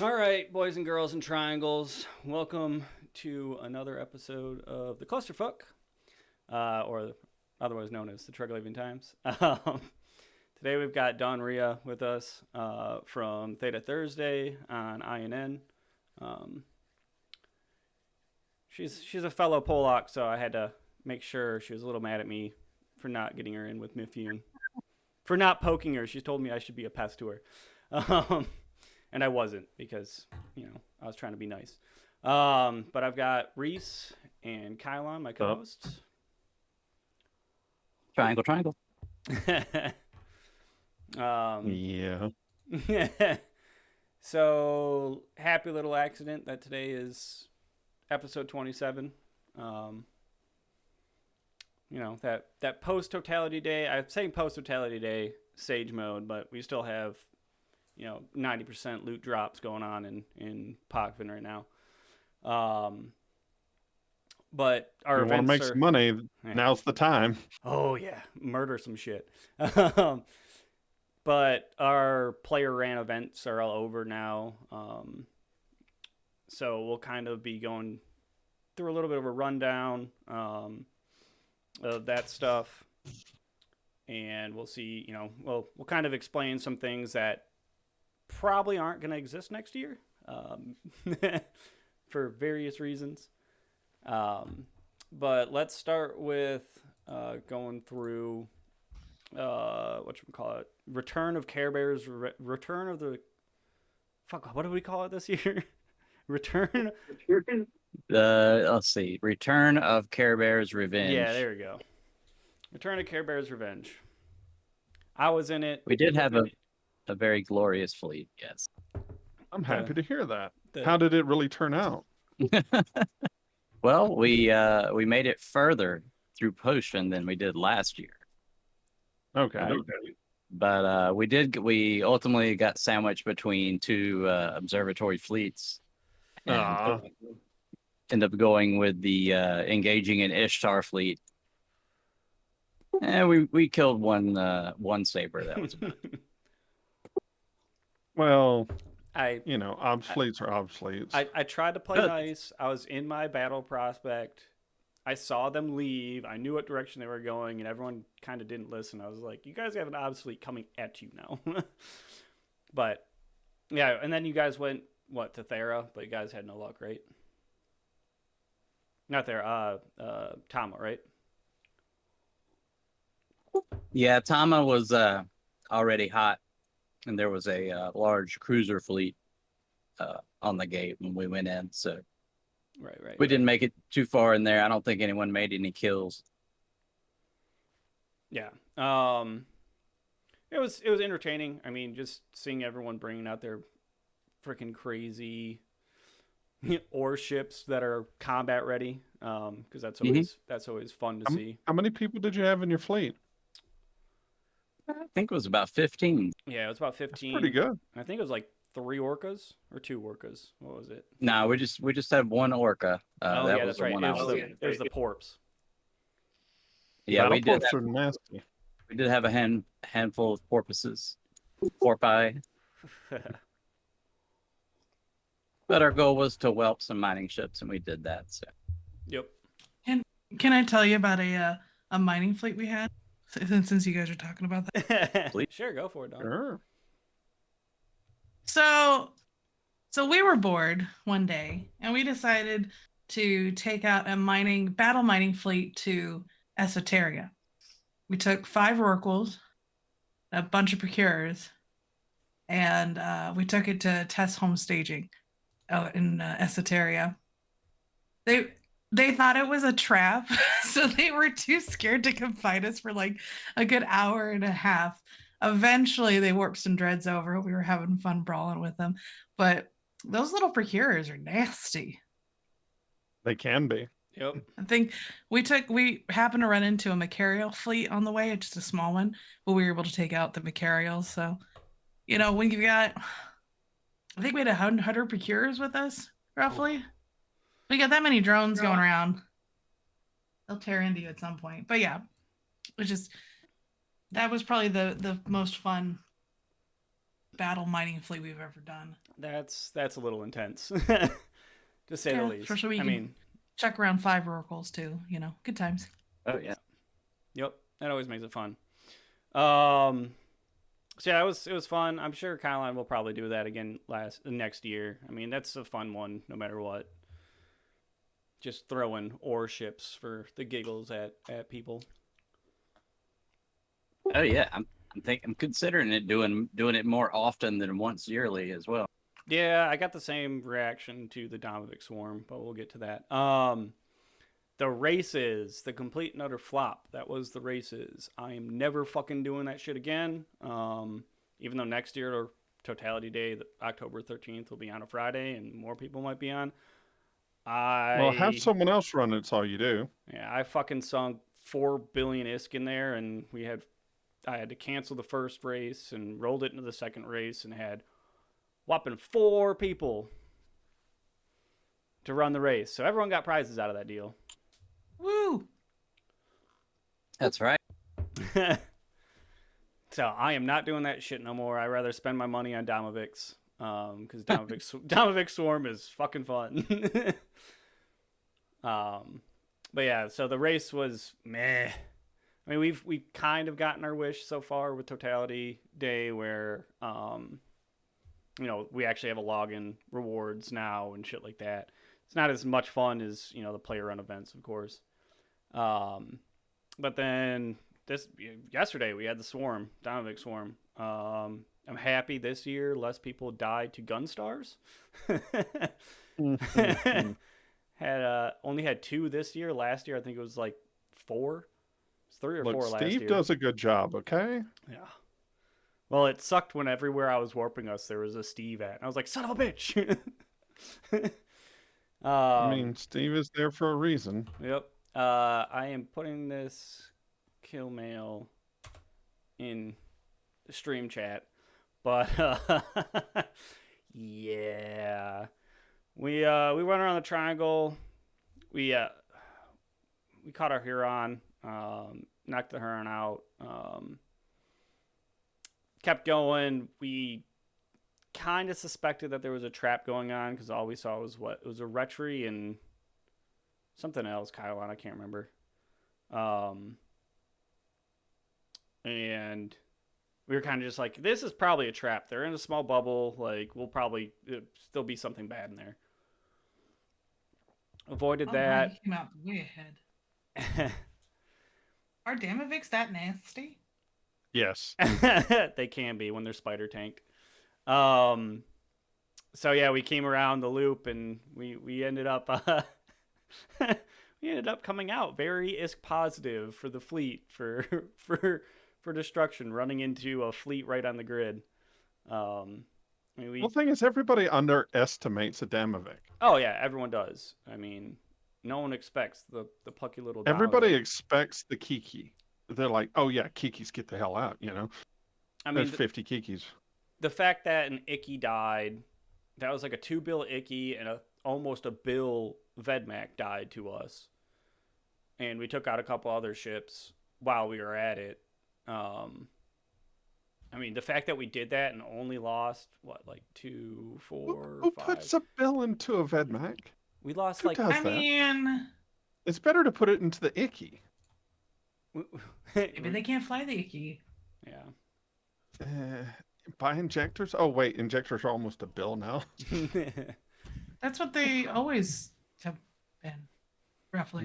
All right, boys and girls and triangles, welcome to another episode of the Clusterfuck, or otherwise known as the Triglavian Times. Today we've got Dawn Rhea with us from Theta Thursday on INN. Um, she's a fellow Polak, so I had to make sure. She was a little mad at me for not getting her in with Mifune, for not poking her. She told me I should be a pest to her. Um, and I wasn't because I was trying to be nice. But I've got Reece and Kylon, my co-hosts. Triangle, triangle. Yeah. So happy little accident that today is episode 27. That post totality day. I'm saying post totality day sage mode, but we still have 90% loot drops going on in Pockvin right now. But our you want to make some money, now's the time. Oh yeah, murder some shit. But our player ran events are all over now. So we'll kind of be going through a little bit of a rundown of that stuff. And we'll see, we'll kind of explain some things that probably aren't going to exist next year for various reasons. But let's start with going through what should we call it? Return of Care Bears. Return of the what do we call it this year? Return. Let's see. Return of Care Bears Revenge. Yeah, there we go. Return of Care Bears Revenge. I was in it. We did have a very glorious fleet. Yes. I'm happy to hear that. How did it really turn out? Well, we made it further through potion than we did last year. Okay. But we ultimately got sandwiched between two observatory fleets. And end up going with the engaging an Ishtar fleet. And we killed one saber. That was about it. Well, obsoletes are obsoletes. I tried to play nice. I was in my battle prospect. I saw them leave. I knew what direction they were going, and everyone kind of didn't listen. I was like, you guys have an obsolete coming at you now. But, yeah, and then you guys went, to Thera? But you guys had no luck, right? Not Thera, Tama, right? Yeah, Tama was already hot, and there was a large cruiser fleet on the gate when we went in, so... Right. We didn't make it too far in there. I don't think anyone made any kills. Yeah. It was entertaining. I mean, just seeing everyone bringing out their freaking crazy ore ships that are combat ready. Because that's always fun to see. How many people did you have in your fleet? I think it was about 15. Yeah, it was about 15. That's pretty good. I think it was like 3 orcas or 2 orcas. What was it? No, we just had one orca. That's right. It was the porps. Yeah, we did. Are nasty. We did have a handful of porpoises, porpi. But our goal was to whelp some mining ships, and we did that. So. Yep. And can I tell you about a mining fleet we had? Since you guys are talking about that. Sure, go for it, Don. Sure. So we were bored one day, and we decided to take out a battle mining fleet to Esoteria. We took 5 oracles, a bunch of procurers, and we took it to test home staging out in Esoteria. They thought it was a trap, so they were too scared to confine us for like a good hour and a half. Eventually, they warped some dreads over. We were having fun brawling with them. But those little procurers are nasty. They can be. Yep. I think we happened to run into a Macarial fleet on the way, just a small one, but we were able to take out the Macarials. So, when you got, I think we had 100 procurers with us, roughly. We got that many drones going around. They'll tear into you at some point. But yeah, that was probably the most fun battle mining fleet we've ever done. That's a little intense, to say the least. Especially I mean, chuck around 5 oracles too. Good times. Oh yeah. Yep, that always makes it fun. So yeah, it was fun. I'm sure Kylon will probably do that again next year. I mean, that's a fun one, no matter what. Just throwing ore ships for the giggles at people. Oh yeah, I'm considering it doing it more often than once yearly as well. Yeah, I got the same reaction to the Domovic Swarm, but we'll get to that. The races, the complete and utter flop. That was the races. I am never fucking doing that shit again. Even though next year, or Totality Day, October 13th, will be on a Friday, and more people might be on. Well, have someone else run it. It's all you do. Yeah, I fucking sunk 4 billion ISK in there, and I had to cancel the first race and rolled it into the second race, and had whopping 4 people to run the race. So everyone got prizes out of that deal. Woo! That's right. So I am not doing that shit no more. I rather spend my money on Domovics, because Domovic Swarm is fucking fun. But yeah, so the race was meh. I mean, we've kind of gotten our wish so far with Totality Day, where we actually have a login rewards now and shit like that. It's not as much fun as the player run events, of course. But then yesterday we had the Swarm, Domovic Swarm. I'm happy this year less people died to gun stars. Only had 2 this year. Last year I think it was like 4. It's 3 or 4 last year. Steve does a good job, okay? Yeah. Well, it sucked when everywhere I was warping us there was a Steve at. And I was like, son of a bitch. I mean, Steve is there for a reason. Yep. I am putting this kill mail in the stream chat, but yeah, we went around the triangle. We caught our Huron, knocked the Huron out. Kept going. We kind of suspected that there was a trap going on because all we saw was it was a Retry and something else, Kylon, I can't remember. And we were kind of just like, this is probably a trap. They're in a small bubble. Like, we'll probably still be something bad in there. Avoided that. Right, came out way ahead. Are Damovics that nasty? Yes. They can be when they're spider tanked. So yeah, we came around the loop and we ended up we ended up coming out very ISK positive for the fleet for destruction, running into a fleet right on the grid. The thing is, everybody underestimates a Damovic. Oh yeah, everyone does. I mean, no one expects the plucky little Damovic. Everybody expects the Kiki. They're like, oh yeah, Kikis, get the hell out, I mean, there's 50 Kikis. The fact that an Icky died, that was like a 2 bill Icky and almost a bill Vedmak died to us. And we took out a couple other ships while we were at it. I mean, the fact that we did that and only lost, like 2, 4, Who 5. puts a bill into a Vedmak? We lost Who like... does that? mean... It's better to put it into the Icky. Maybe they can't fly the Icky. Yeah. Buy injectors? Oh, wait, injectors are almost a bill now. That's what they always have been, roughly.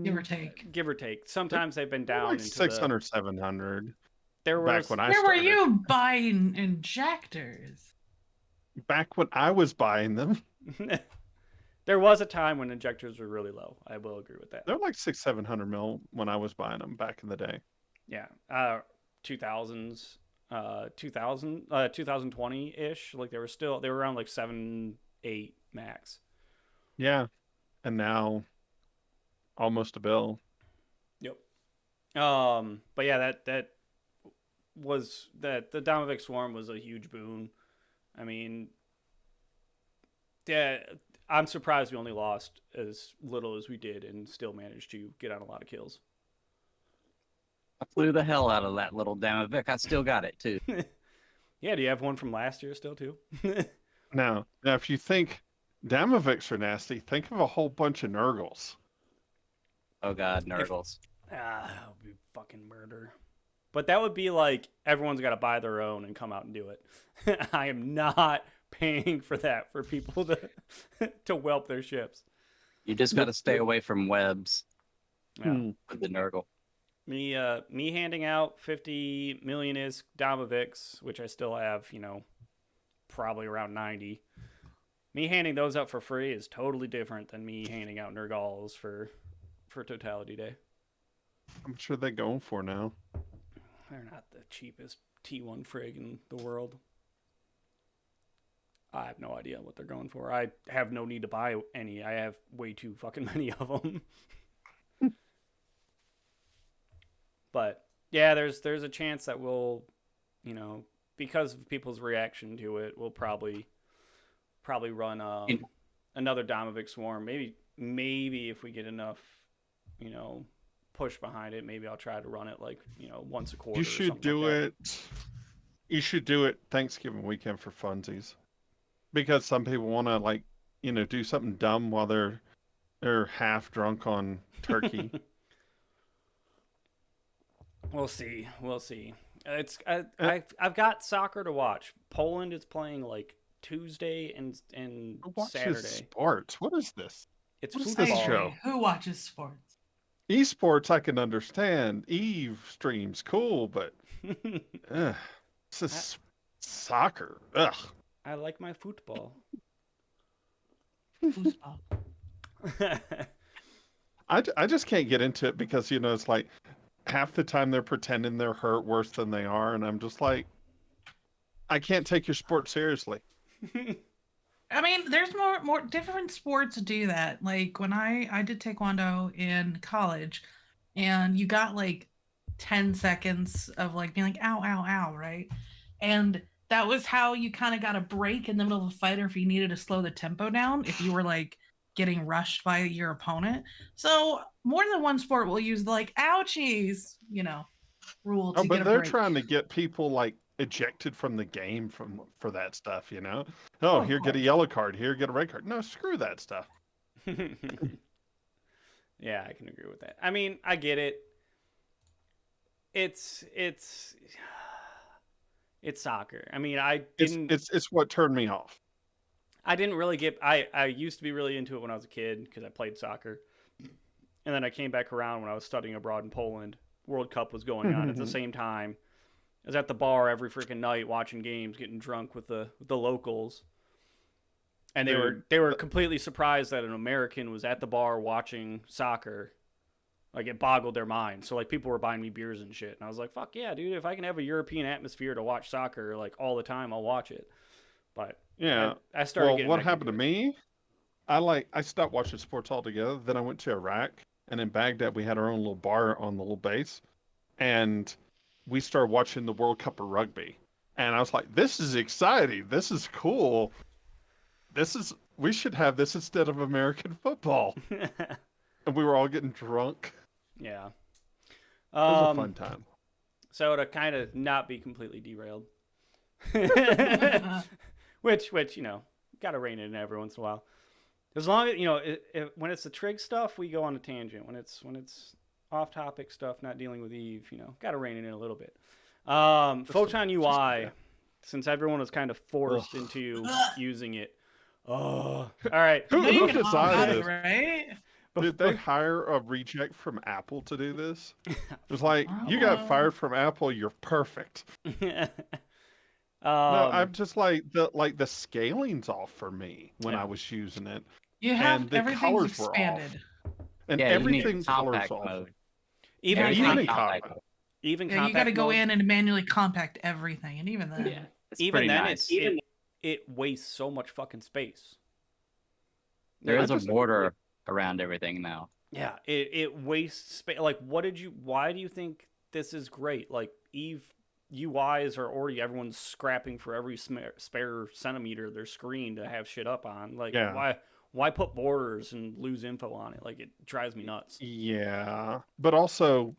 Give or take. Give or take. Sometimes they've been down like into 600, 700. There was... Back when I Where were started. you buying injectors? Back when I was buying them. There was a time when injectors were really low. I will agree with that. They're like 600-700 mil when I was buying them back in the day. Yeah. 2000s, 2020-ish. Like they were around like 7, 8 max. Yeah. And now almost a bill. Yep. But yeah, the Domovic Swarm was a huge boon. I mean, yeah, I'm surprised we only lost as little as we did and still managed to get on a lot of kills. I flew the hell out of that little Damovic. I still got it too. Yeah, do you have one from last year still too? Now, if you think Damoviks are nasty, think of a whole bunch of Nurgles. Oh God, If Nurgles. that would be fucking murder. But that would be like everyone's got to buy their own and come out and do it. I am not paying for that for people to to whelp their ships. You just got to stay away from webs Yeah. with the Nurgle. Me handing out 50 million is Domovics, which I still have, probably around 90. Me handing those out for free is totally different than me handing out Nurgles for Totality Day. I'm sure they're going for now. They're not the cheapest T1 frig in the world. I have no idea what they're going for. I have no need to buy any. I have way too fucking many of them. But yeah, there's a chance that we'll, because of people's reaction to it, we'll probably run another Domovic Swarm. Maybe if we get enough, push behind it, maybe I'll try to run it like once a quarter. You should do it. You should do it Thanksgiving weekend for funsies, because some people want to do something dumb while they're half drunk on turkey. We'll see. I've got soccer to watch. Poland is playing like Tuesday and Saturday. Sports. What is this? It's what is football. this show? Who watches sports? Esports I can understand. Eve streams cool, but this is soccer. Ugh. I like my football. Foosball. I just can't get into it because it's like half the time they're pretending they're hurt worse than they are, and I'm just like, I can't take your sport seriously. I mean, there's more different sports do that. Like when I did taekwondo in college, and you got like 10 seconds of like being like ow ow ow, right? And that was how you kind of got a break in the middle of a fight, or if you needed to slow the tempo down, if you were like getting rushed by your opponent. So more than one sport will use the like ouchies, rule to get a break. But they're trying to get people like ejected from the game for that stuff, Oh, here, get a yellow card. Here, get a red card. No, screw that stuff. Yeah, I can agree with that. I mean, I get it. It's soccer. I mean, It's what turned me off. I didn't really get. I used to be really into it when I was a kid because I played soccer, and then I came back around when I was studying abroad in Poland. World Cup was going on at the same time. I was at the bar every freaking night watching games, getting drunk with the locals, and they were completely surprised that an American was at the bar watching soccer. Like, it boggled their mind. So like, people were buying me beers and shit, and I was like, "Fuck yeah, dude! If I can have a European atmosphere to watch soccer like all the time, I'll watch it." But yeah, I started. Getting what happened to me? I stopped watching sports altogether. Then I went to Iraq, and in Baghdad we had our own little bar on the little base, and we started watching the World Cup of rugby. And I was like, "This is exciting. This is cool. We should have this instead of American football." And we were all getting drunk. Yeah. It was a fun time. So to kind of not be completely derailed, which got to rein it in every once in a while. As long as when it's the trig stuff, we go on a tangent. When it's off-topic stuff, not dealing with Eve, got to rein it in a little bit. Photon UI, since everyone was kind of forced into using it. Oh, all right. Who decided this? Right? Did they hire a reject from Apple to do this? It was like, you got fired from Apple, you're perfect. No, I'm just like the scaling's off for me when I was using it. You have and the everything's colors expanded. were off. And Yeah, everything's compact colors off. mode. Even compact. Even Yeah, compact you got to go mode, in and manually compact everything, and even then, Yeah, it's even pretty then, nice. it wastes so much fucking space. There Yeah, is a border around everything now. Yeah, it wastes space. Like, why do you think this is great? Like, Eve UIs are already, everyone's scrapping for every spare centimeter of their screen to have shit up on. Like, why put borders and lose info on it? Like, it drives me nuts. Yeah, but also,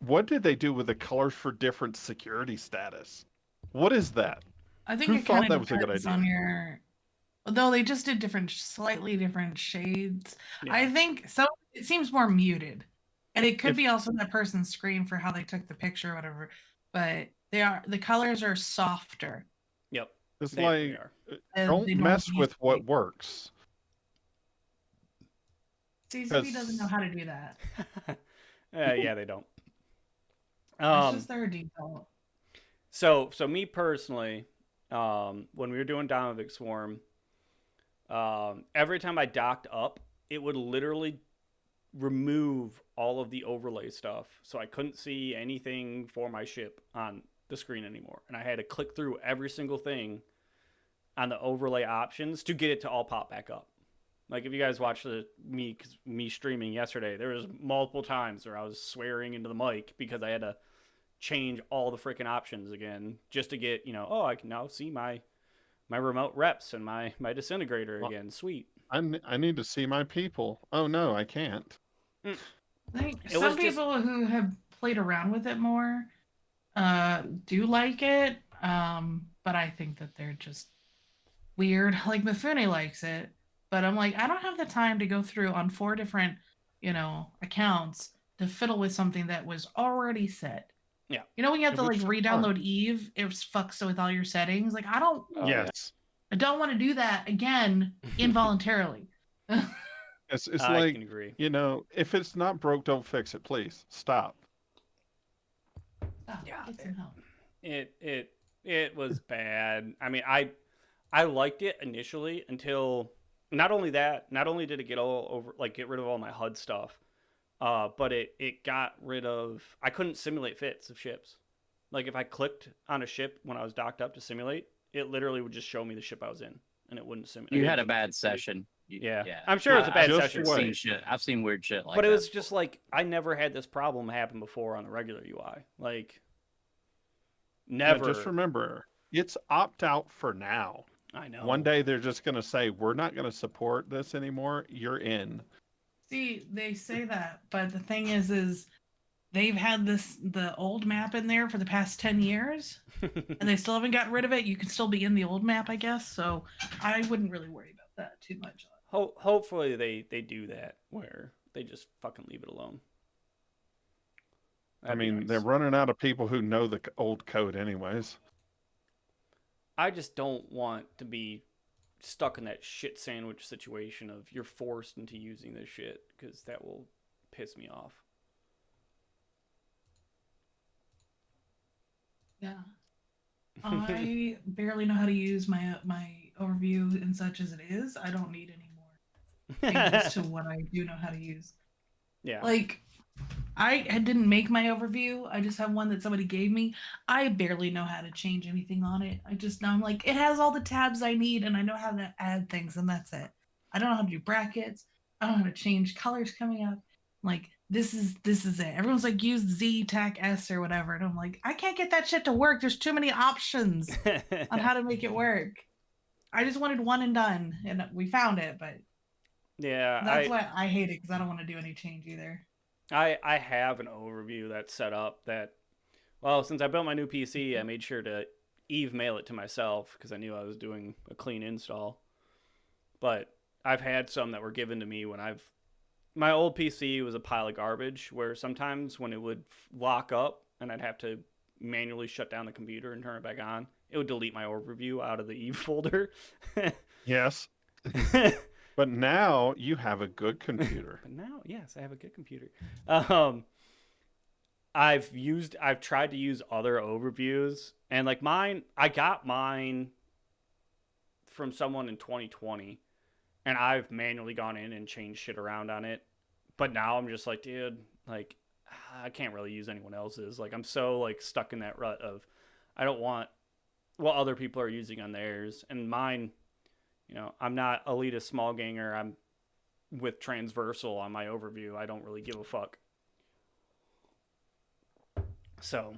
what did they do with the colors for different security status? What is that? I think Who it thought kind that of was a good depends idea? on your. Though they just did slightly different shades. Yeah. I think so. It seems more muted, and it could If- be also that person's screen for how they took the picture or whatever. But the colors are softer. Yep. It's They like, are. don't They mess normally with used to what be. works. CCP doesn't know how to do that. Yeah, they don't. That's just their default. So me personally, when we were doing Donovic Swarm, every time I docked up, it would literally remove all of the overlay stuff, so I couldn't see anything for my ship on the screen anymore, and I had to click through every single thing on the overlay options to get it to all pop back up. Like if you guys watched me streaming yesterday, there was multiple times where I was swearing into the mic because I had to change all the freaking options again just to get, I can now see my remote reps and my disintegrator Well, again. Sweet. I need to see my people. Oh no, I can't. I think It some was just- people who have played around with it more do like it, but I think that they're just weird. Like Mifune likes it, but I'm like, I don't have the time to go through on 4 different, accounts to fiddle with something that was already set. Yeah. When you have to Which like is re-download fine. Eve, it fucks with all your settings. Like I don't Yes. want to do that again involuntarily. It's I like, can agree. if it's not broke, don't fix it, please. Stop. Oh, Yeah, get some help. It was bad. I mean, I liked it initially until not only did it get rid of all my HUD stuff, but it got rid of, I couldn't simulate fits of ships. Like if I clicked on a ship when I was docked up to simulate, it literally would just show me the ship I was in, and it wouldn't simulate. You had a bad session. Yeah. I'm sure it was a bad session. I've seen weird shit like that. But it was just like I never had this problem happen before on the regular UI. Like never. Yeah, just remember, it's opt out for now. I know. One day they're just going to say, we're not going to support this anymore. You're in. See, they say that, but the thing is they've had the old map in there for the past 10 years, and they still haven't gotten rid of it. You can still be in the old map, I guess. So I wouldn't really worry about that too much. Hopefully they do that where they just fucking leave it alone. I mean, they're running out of people who know the old code anyways. I just don't want to be stuck in that shit sandwich situation of you're forced into using this shit, because that will piss me off. Yeah. I barely know how to use my overview and such as it is. I don't need any more changes to what I do know how to use. Yeah. Like, I didn't make my overview. I just have one that somebody gave me. I barely know how to change anything on it. I'm like, it has all the tabs I need, and I know how to add things, and that's it. I don't know how to do brackets. I don't know how to change colors coming up. Like, this is it. Everyone's like, use Z, TAC S, or whatever. And I'm like, I can't get that shit to work. There's too many options on how to make it work. I just wanted one and done, and we found it, but yeah, that's why I hate it, because I don't want to do any change either. I have an overview that's set up that, well, since I built my new PC, I made sure to mail it to myself because I knew I was doing a clean install. But I've had some that were given to me when my old PC was a pile of garbage, where sometimes when it would lock up and I'd have to manually shut down the computer and turn it back on, it would delete my overview out of the Eve folder. Yes. But now you have a good computer. But now, yes, I have a good computer. I've tried to use other overviews, and like mine, I got mine from someone in 2020, and I've manually gone in and changed shit around on it. But now I'm just like, dude, like I can't really use anyone else's. Like I'm so like stuck in that rut of I don't want what other people are using on theirs, and mine. I'm not elitist small ganger. I'm with transversal on my overview. I don't really give a fuck. So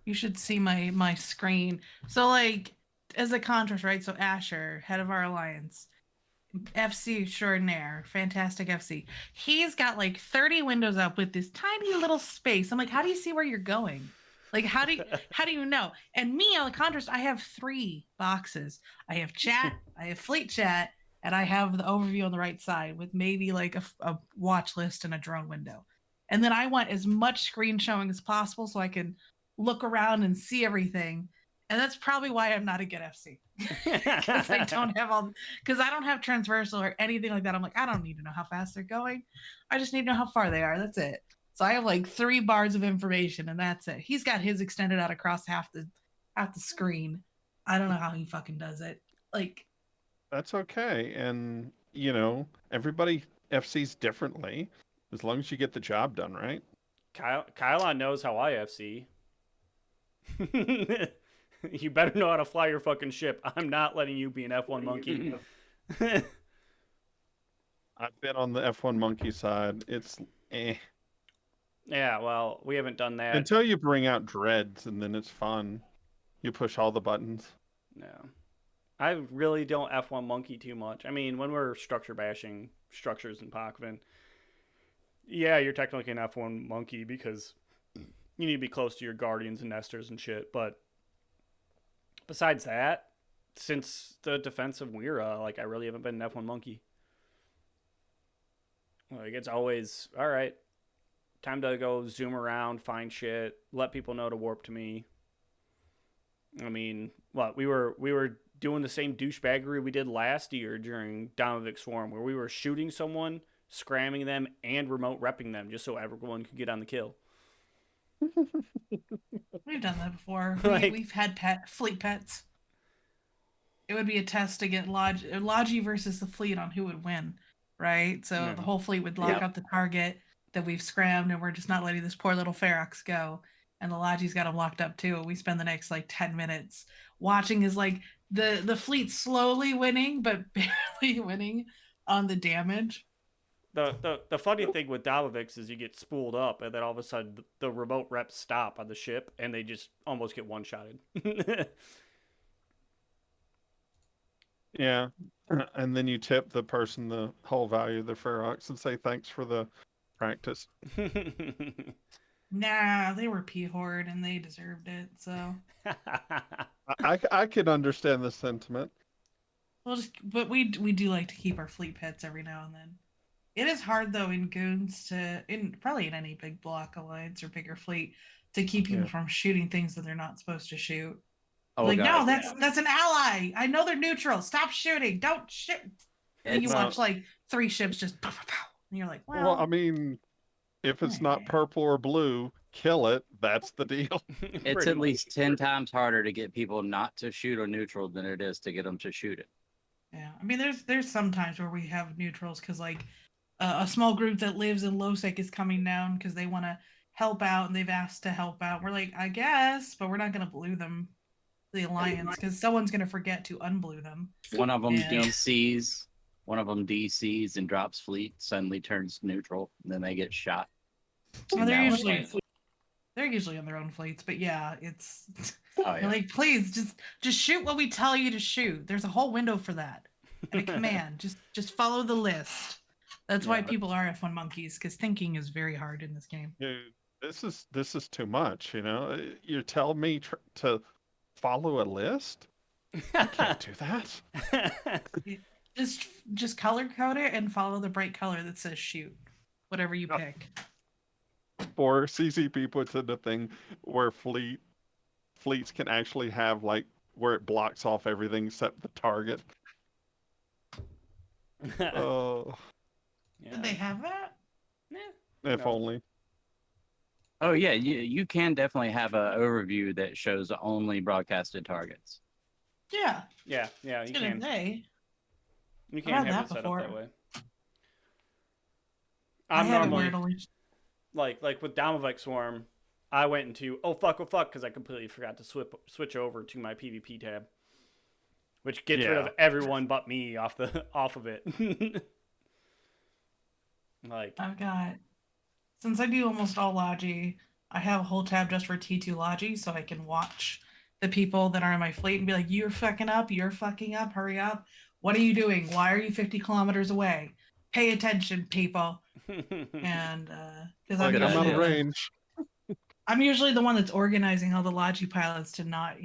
you should see my screen. So like as a contrast, right? So Asher, head of our alliance, FC extraordinaire, fantastic FC. He's got like 30 windows up with this tiny little space. I'm like, how do you see where you're going? Like, how do you know? And me, on the contrast, I have 3 boxes. I have chat, I have fleet chat, and I have the overview on the right side with maybe like a watch list and a drone window. And then I want as much screen showing as possible so I can look around and see everything. And that's probably why I'm not a good FC. Because I don't have transversal or anything like that. I'm like, I don't need to know how fast they're going. I just need to know how far they are. That's it. So I have like 3 bars of information, and that's it. He's got his extended out across half the screen. I don't know how he fucking does it. Like, That's okay. And, everybody FCs differently as long as you get the job done, right? Kylon knows how I FC. You better know how to fly your fucking ship. I'm not letting you be an F1 monkey. I've been on the F1 monkey side. It's Yeah, well, we haven't done that. until you bring out dreads, and then it's fun. You push all the buttons. No. I really don't F1 monkey too much. I mean, when we're structure bashing structures in Pakvin, yeah, you're technically an F1 monkey because you need to be close to your guardians and nesters and shit. But besides that, since the defense of Wira, like, I really haven't been an F1 monkey. Like, it's always, all right, time to go zoom around, find shit, let people know to warp to me. I mean, what, we were doing the same douchebaggery we did last year during Domovic Swarm, where we were shooting someone, scramming them, and remote repping them just so everyone could get on the kill. we've done that before. Like- We've had fleet pets. It would be a test to get Logi versus the fleet on who would win, right? So Yeah. the whole fleet would lock Yep. up the target that we've scrammed, and we're just not letting this poor little Ferox go. And the Logi's got him locked up too. We spend the next like 10 minutes watching as like the fleet slowly winning, but barely winning on the damage. The funny thing with Damovix is you get spooled up, and then all of a sudden the remote reps stop on the ship, and they just almost get one-shotted. Yeah. And then you tip the person the whole value of the Ferox and say thanks for the practice. Nah, they were P-Horde and they deserved it. So I could understand the sentiment. but we do like to keep our fleet pets every now and then. It is hard though in goons probably in any big block alliance or bigger fleet to keep people from shooting things that they're not supposed to shoot. Oh, like, God, no, yeah. that's an ally. I know they're neutral. Stop shooting. Don't shoot. And you It's- watch like 3 ships just pow, pow, pow. And you're like, Well, I well, mean, if it's not purple or blue, kill it. That's the deal. It's Pretty at much. least 10 times harder to get people not to shoot a neutral than it is to get them to shoot it. yeah. I mean, there's some times where we have neutrals because like a small group that lives in Losec is coming down because they want to help out and they've asked to help out. We're like, I guess, but we're not going to blue them, the alliance, because someone's going to forget to unblue them. One of them Yeah. DCs and drops fleet, suddenly turns neutral, and then they get shot. Well, they're Now- usually on their own fleets, but yeah, it's Oh, yeah. like, please just shoot what we tell you to shoot. There's a whole window for that and a command. Just follow the list. That's why Yeah. people are F1 monkeys, because thinking is very hard in this game. Dude, this is too much. You're telling me to follow a list? I can't do that. Just color code it and follow the bright color that says shoot, whatever you pick. Or CCP puts in a thing where fleets can actually have like where it blocks off everything except the target. Oh, Yeah. Did they have that? if No. only. Oh, yeah. You can definitely have an overview that shows only broadcasted targets. Yeah. Yeah, you It's gonna can. say. You I've can had have that it set up before. that way. I I'm have it normally where it'll like with Damovec Swarm, I went into oh fuck because I completely forgot to switch over to my PvP tab, which gets rid of Yeah. everyone but me off of it. Like I've got, since I do almost all Logi, I have a whole tab just for T2 Logi so I can watch the people that are in my fleet and be like, you're fucking up, hurry up. What are you doing? Why are you 50 kilometers away? Pay attention, people. And because Look I'm at I'm out Yeah. of range. I'm usually the one that's organizing all the Logi pilots to not,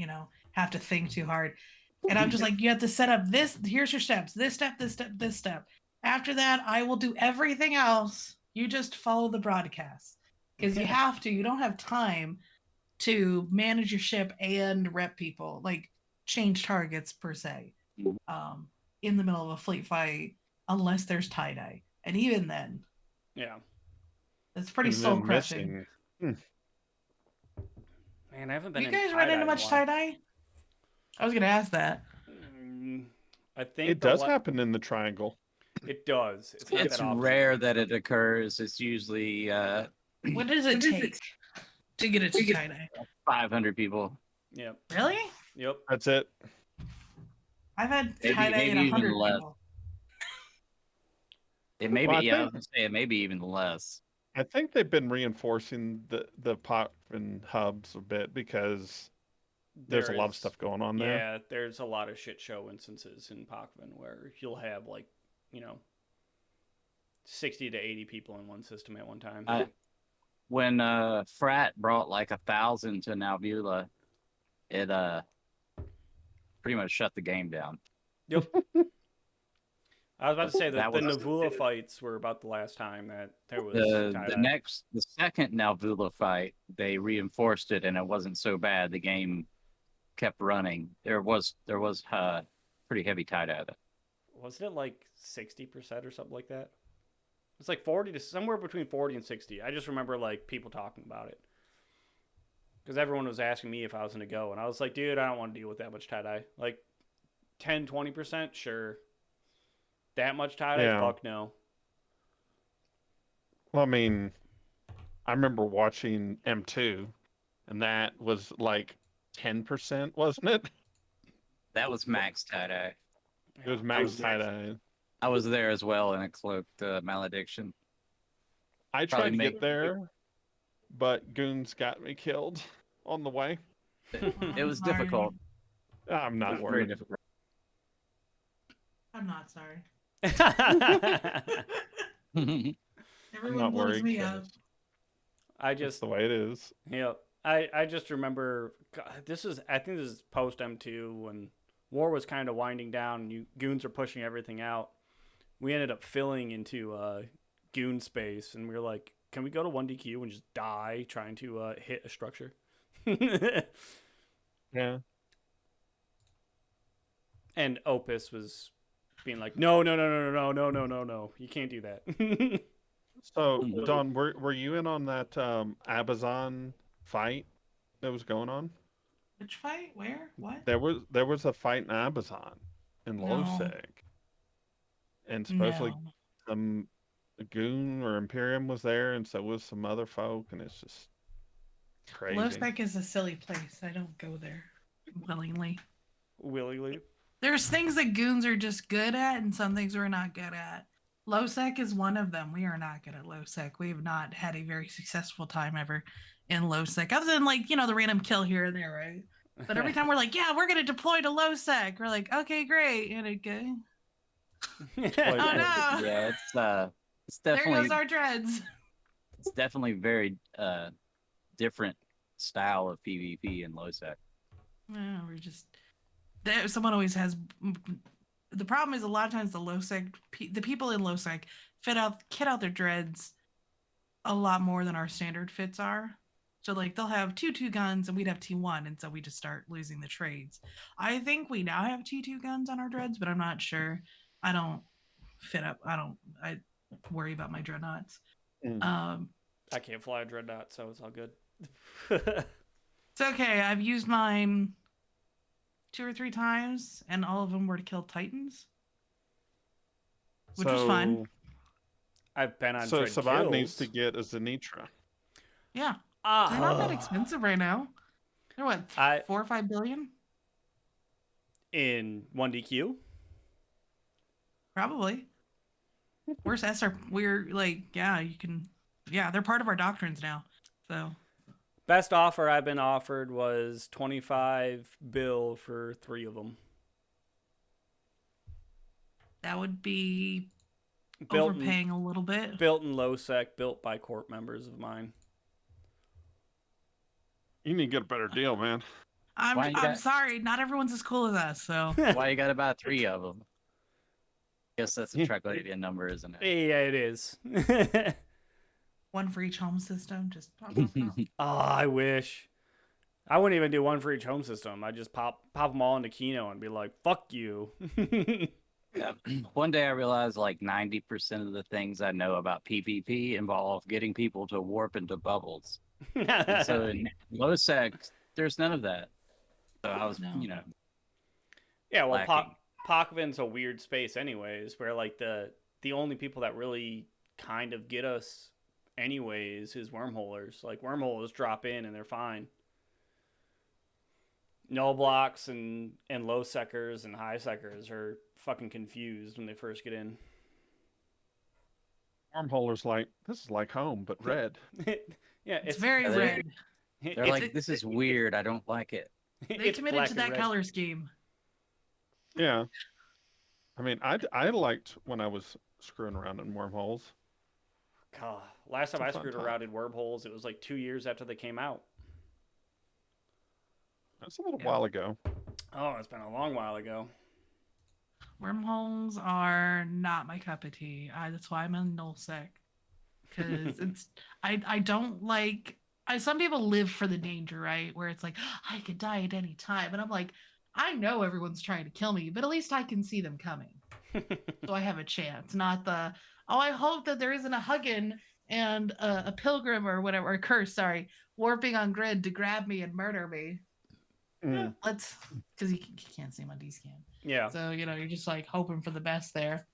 have to think too hard. And I'm just like, you have to set up this. Here's your steps. This step, this step, this step. After that, I will do everything else. You just follow the broadcast because you have to. You don't have time to manage your ship and rep people, like change targets per se, in the middle of a fleet fight, unless there's tie-dye. And even then, Yeah. it's pretty And then soul crushing. missing. Hmm. Man, I haven't been You in guys tie-dye run into in a much while. tie-dye? I was gonna ask that. I think It does happen in the triangle. It does. It's not It's that often. rare that it occurs. It's usually What does it take to get it to tie-dye? 500 people. Yep. Really? Yep. That's it. I've had Maybe tie-dye in even 100 less. people. It may Well, be. I Yeah, I think- was gonna say it may be even less. I think they've been reinforcing the pop and hubs a bit because there's a lot of stuff going on there. Yeah, there's a lot of shit show instances in Pochven where you'll have 60 to 80 people in one system at one time. When Frat brought like 1,000 to Nalbula, it pretty much shut the game down. Yep. I was about to say that That the was- Navula fights were about the last time that there was The second Nalbula fight, they reinforced it and it wasn't so bad. The game kept running. There was pretty heavy tie-dye. Wasn't it like 60% or something like that? It's like 40 to somewhere between 40 and 60. I just remember like people talking about it. Because everyone was asking me if I was going to go. And I was like, dude, I don't want to deal with that much tie-dye. Like 10, 20%, sure. That much tie-dye? Yeah. Fuck no. Well, I mean, I remember watching M2, and that was like 10%, wasn't it? That was max tie-dye. It was Yeah. max tie-dye. I was there as well in a cloaked malediction. I tried Probably to make- get there, but goons got me killed on the way. It was Sorry. difficult. I'm It not was very worried. difficult. I'm not sorry. I'm Everyone not blows worried. me up. 'cause I That's just the way it is. Yep. I just remember God, I think this is post M2 when war was kind of winding down and goons are pushing everything out. We ended up filling into goon space and we were like, can we go to 1DQ and just die trying to hit a structure? Yeah. And Opus was being like, no, you can't do that. So, Don, were you in on that Amazon fight that was going on? Which fight? Where? What? There was a fight in Amazon in No. Losec, and supposedly No. some goon or Imperium was there, and so was some other folk, and it's just crazy. Losec is a silly place. I don't go there willingly. Willingly. There's things that goons are just good at, and some things we're not good at. Losec is one of them. We are not good at Losec. We have not had a very successful time ever in Losec, other than the random kill here and there, right? But every time we're like, yeah, we're gonna deploy to Losec, we're like, okay, great, and okay. Oh no! Yeah, it's There definitely goes our dreads. it's definitely very different style of PvP in Losec. Yeah, we're just someone always has. The problem is a lot of times the people in Losec kit out their dreads a lot more than our standard fits are. So they'll have two guns and we'd have T1, and so we just start losing the trades. I think we now have T2 guns on our dreads, but I'm not sure. I don't fit up. I worry about my dreadnoughts. Mm. I can't fly a dreadnought, so it's all good. It's okay. I've used mine 2 or 3 times, and all of them were to kill Titans, which was fun. I've been on So dread Sabbat kills. needs to get a Zenitra. Yeah, they're not that expensive right now. They're what, 4 or 5 billion? In 1DQ? Probably. Where's SR? We're they're part of our doctrines now. So Best offer I've been offered was 25 bill for 3 of them. that would be Built overpaying a little bit. built in low sec, built by corp members of mine. You need to get a better deal, man. Why you I'm got- sorry, not everyone's as cool as us. So Why you got to buy 3 of them? Guess that's a Yeah. Triglavian number, isn't it? Yeah, it is. one for each home system. Just pop, pop, pop. Oh, I wish. I wouldn't even do one for each home system. I'd just pop them all into Kino and be like, "Fuck you." Yeah. One day I realized like 90% of the things I know about PvP involve getting people to warp into bubbles. And so in low sec, there's none of that. So I was, No. yeah, well, lacking. Pokvin's a weird space, anyways, where like the only people that really kind of get us, anyways, is wormholers. Like wormholers drop in and they're fine. Null blocks and low secers and high secers are fucking confused when they first get in. Wormholer's like, this is like home, but red. Yeah, It's very Are they- red. They're like, this is weird. I don't like it. They it's committed black to and that red. color scheme. Yeah. I mean, I liked when I was screwing around in wormholes. God, last time It's a I fun screwed time. around in wormholes, it was like 2 years after they came out. That's a little Yeah. while ago. Oh, it's been a long while ago. Wormholes are not my cup of tea. That's why I'm in nullsec. Because it's I don't like some people live for the danger, right? Where it's like, I could die at any time. And I'm like, I know everyone's trying to kill me, but at least I can see them coming. So I have a chance. Not the, oh, I hope that there isn't a Huggin and a pilgrim or whatever, or a curse, sorry, warping on grid to grab me and murder me. Mm. Let's, because you can't see him on D-scan. Yeah. So, you're just like hoping for the best there.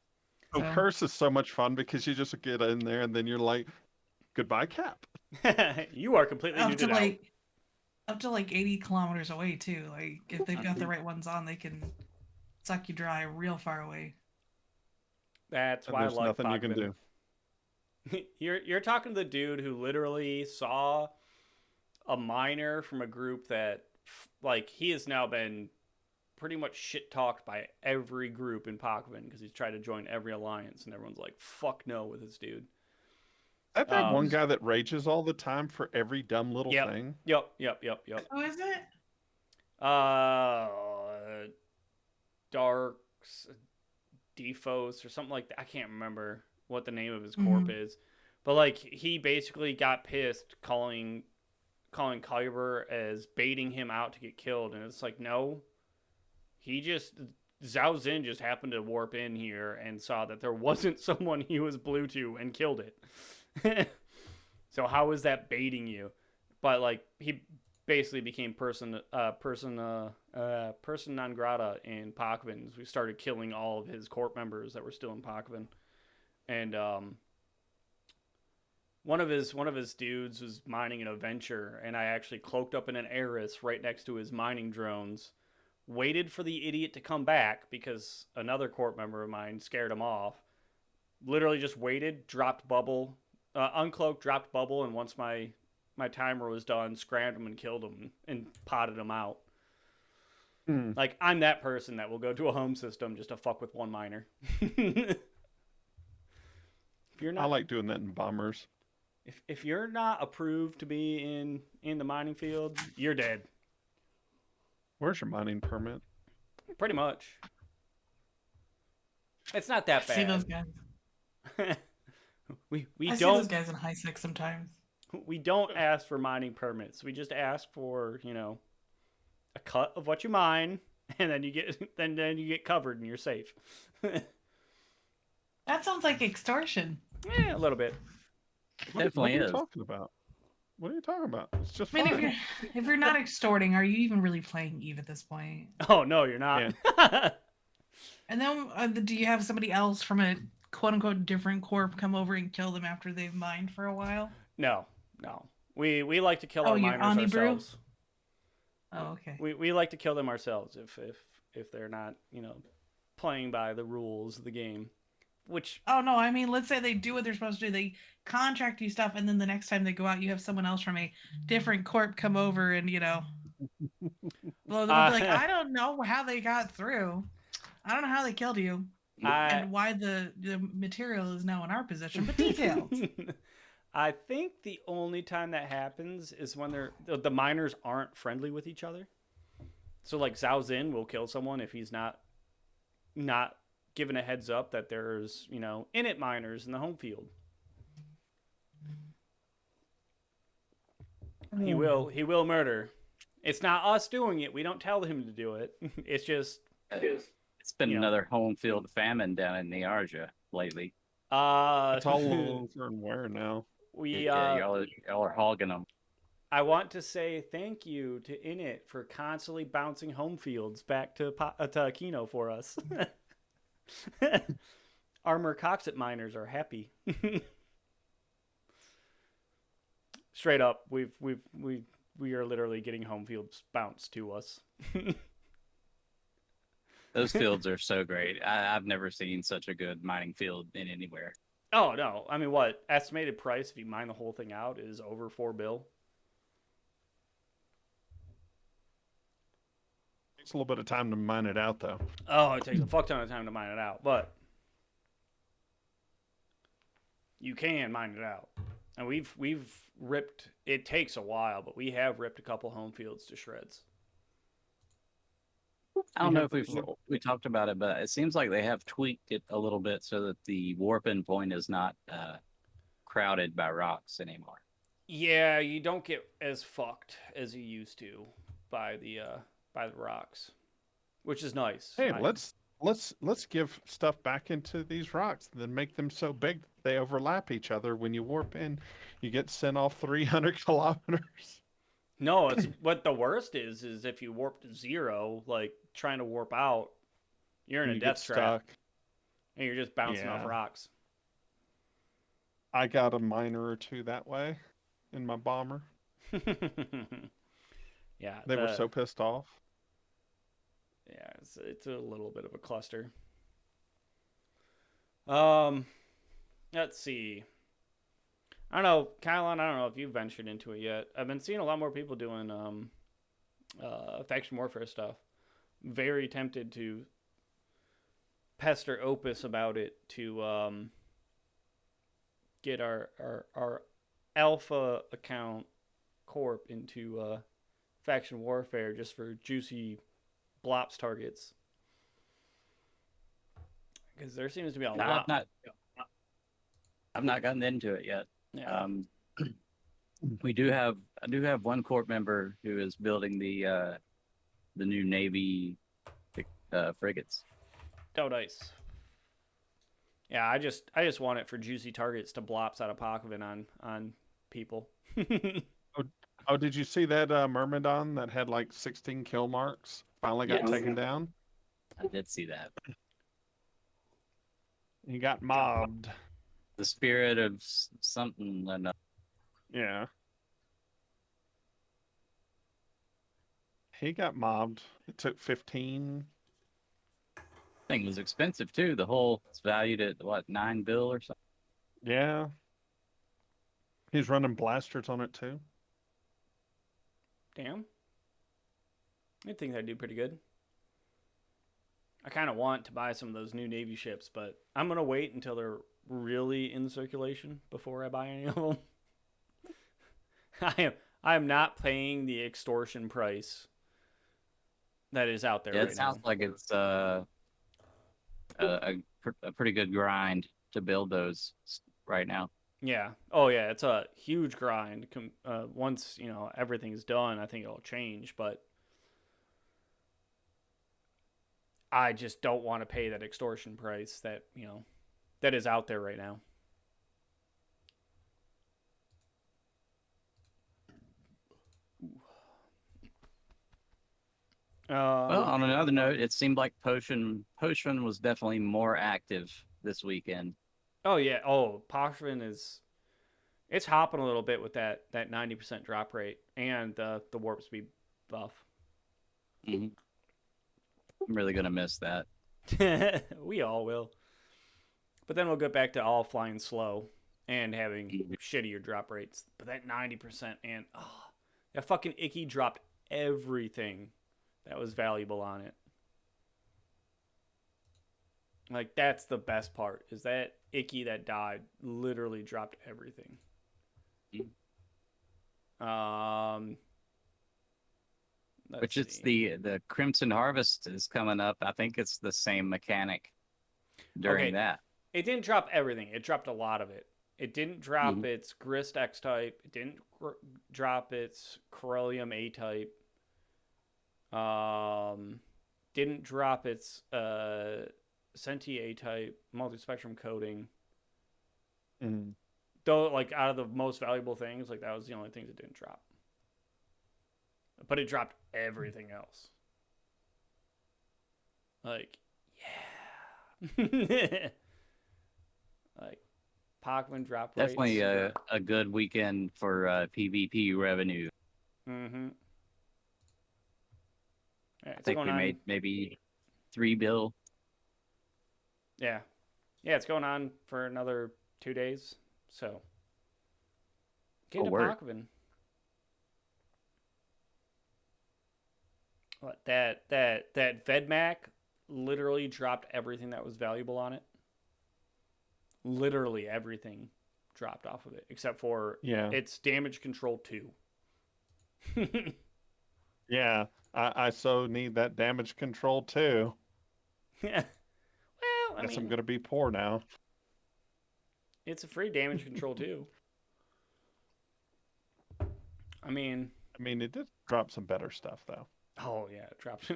Oh, So- curse is so much fun because you just get in there and then you're like, goodbye, Cap. You are completely up to neutered out. like up to like 80 kilometers away too. Like if they've got the right ones on, they can suck you dry real far away. That's And why I there's like nothing you can Bachman. do. You're talking to the dude who literally saw a miner from a group that, like, he has now been pretty much shit talked by every group in Pokemon because he's tried to join every alliance and everyone's like, "Fuck no" with this dude. I've had one Um, guy that rages all the time for every dumb little Yep. thing. Yep. Who is it? Darks, Defos, or something like that. I can't remember what the name of his corp is, but like he basically got pissed calling Kyber as baiting him out to get killed, and it's like, no, Zhao Zin just happened to warp in here and saw that there wasn't someone he was blue to and killed it. So how is that baiting you? But like he basically became person non grata in Pokemon. We started killing all of his corp members that were still in Pokemon, and one of his dudes was mining in a venture, and I actually cloaked up in an Eris right next to his mining drones, waited for the idiot to come back because another corp member of mine scared him off. Literally just waited, dropped bubble, uncloaked, dropped bubble, and once my timer was done, scrammed him and killed him and potted him out. Hmm. Like, I'm that person that will go to a home system just to fuck with one miner. If you're not, I like doing that in bombers. if you're not approved to be in the mining field, you're dead. Where's your mining permit? Pretty much. It's not that I see those bad. guys. we I see don't those guys in high sec sometimes. we don't ask for mining permits. We just ask for, a cut of what you mine, and then you get covered and you're safe. That sounds like extortion. Yeah, a little bit. What Definitely are you is. talking about? What are you talking about? It's just I mean, fun. if you're not extorting, are you even really playing Eve at this point? Oh no, you're not. And then do you have somebody else from a quote unquote different corp come over and kill them after they've mined for a while? No. We like to kill Oh, our you're miners Omnibrew? ourselves. Oh, okay. We like to kill them ourselves if they're not, playing by the rules of the game. Which Oh no, I mean, let's say they do what they're supposed to do. They contract you stuff, and then the next time they go out, you have someone else from a different corp come over and blow them up. Like, I don't know how they got through. I don't know how they killed you, and why the material is now in our possession. But details. I think the only time that happens is when the miners aren't friendly with each other. So like Zhao Zin will kill someone if he's not given a heads up that there's, init miners in the home field. He will murder. It's not us doing it. We don't tell him to do it. It's just It's been another home field famine down in Niarja lately. It's all over and where now. Y'all are hogging them. I want to say thank you to Init for constantly bouncing home fields back to Kino for us. Our Mercoxit miners are happy. Straight up, we are literally getting home fields bounced to us. Those fields are so great. I've never seen such a good mining field in anywhere. Oh no! I mean, what estimated price if you mine the whole thing out is over $4 billion. Takes a little bit of time to mine it out, though. Oh, it takes a fuck ton of time to mine it out, but you can mine it out. And we've ripped. It takes a while, but we have ripped a couple home fields to shreds. I don't know if we talked about it, but it seems like they have tweaked it a little bit so that the warp in point is not crowded by rocks anymore. Yeah, you don't get as fucked as you used to by the rocks, which is nice. Hey, let's give stuff back into these rocks, and then make them so big that they overlap each other. When you warp in, you get sent off 300 kilometers. No, it's what the worst is if you warp to 0, like trying to warp out, you're in a death trap, and you're just bouncing off rocks. I got a miner or two that way in my bomber. Yeah, they were so pissed off. Yeah, it's a little bit of a cluster. Let's see. I don't know, Kylon, I don't know if you've ventured into it yet. I've been seeing a lot more people doing faction warfare stuff. Very tempted to pester Opus about it to get our alpha account corp into faction warfare just for juicy blops targets. Because there seems to be a lot. I've not gotten into it yet. Yeah. I do have one corp member who is building the new Navy frigates. Oh, nice. Yeah, I just want it for juicy targets to blops out of Pokevin on people. Oh, did you see that Myrmidon that had like 16 kill marks finally got taken down? I did see that. He got mobbed. The spirit of something. Yeah. He got mobbed. It took 15. Thing was expensive too. It's valued at what, $9 billion or something. Yeah. He's running blasters on it too. Damn. I think that'd do pretty good. I kind of want to buy some of those new Navy ships, but I'm going to wait until they're really in circulation before I buy any of them. I am not paying the extortion price that is out there right now. It sounds like it's a pretty good grind to build those right now. Yeah. Oh, yeah. It's a huge grind. Once, everything's done, I think it'll change, but I just don't want to pay that extortion price that, that is out there right now. Well, on another note, it seemed like Potion was definitely more active this weekend. Oh yeah. Oh, Poshvin it's hopping a little bit with that 90% drop rate and the warp speed buff. Mm-hmm. I'm really gonna miss that. We all will. But then we'll get back to all flying slow and having shittier drop rates. But that 90% and that fucking Icky dropped everything that was valuable on it. Like, that's the best part, is that Icky that died literally dropped everything. Let's Which it's see. the Crimson Harvest is coming up. I think it's the same mechanic during Okay, that. it didn't drop everything. It dropped a lot of it. It didn't drop its Grist X type. It didn't drop its Corellium A type. Didn't drop its Senti A type multi-spectrum coating. Mm. Though, like, out of the most valuable things, like, that was the only things it didn't drop. But it dropped everything else. Like, yeah. Like, Pokemon drop rates. Definitely a good weekend for PvP revenue. Mm-hmm. Yeah, I think we made maybe $3 billion. Yeah. Yeah, it's going on for another 2 days. So, get into Pokemon. What, that Vedmak literally dropped everything that was valuable on it. Literally everything dropped off of it, except for its damage control 2. Yeah, I so need that damage control too. Yeah. Well, I guess mean, I'm gonna be poor now. It's a free damage control too. I mean, it did drop some better stuff though. Oh yeah, it dropped.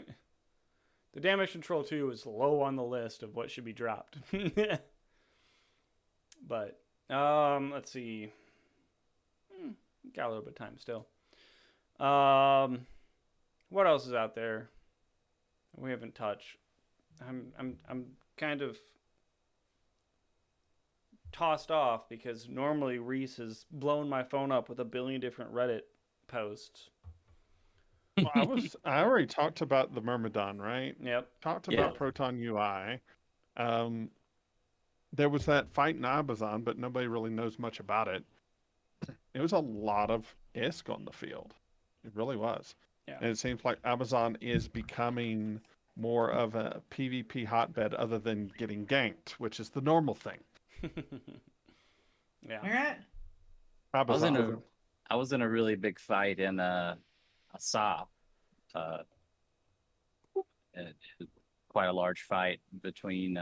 The damage control 2 is low on the list of what should be dropped. But let's see. Got a little bit of time still. What else is out there we haven't touched? I'm kind of tossed off because normally Reece has blown my phone up with a billion different Reddit posts. Well, I already talked about the Myrmidon, right? Yep. Talked about Proton UI. There was that fight in Abazan, but nobody really knows much about it. It was a lot of ISK on the field. It really was. Yeah. And it seems like Abazan is becoming more of a PvP hotbed other than getting ganked, which is the normal thing. Yeah. Where at? Abazan. I was in a really big fight in a SOP. Quite a large fight between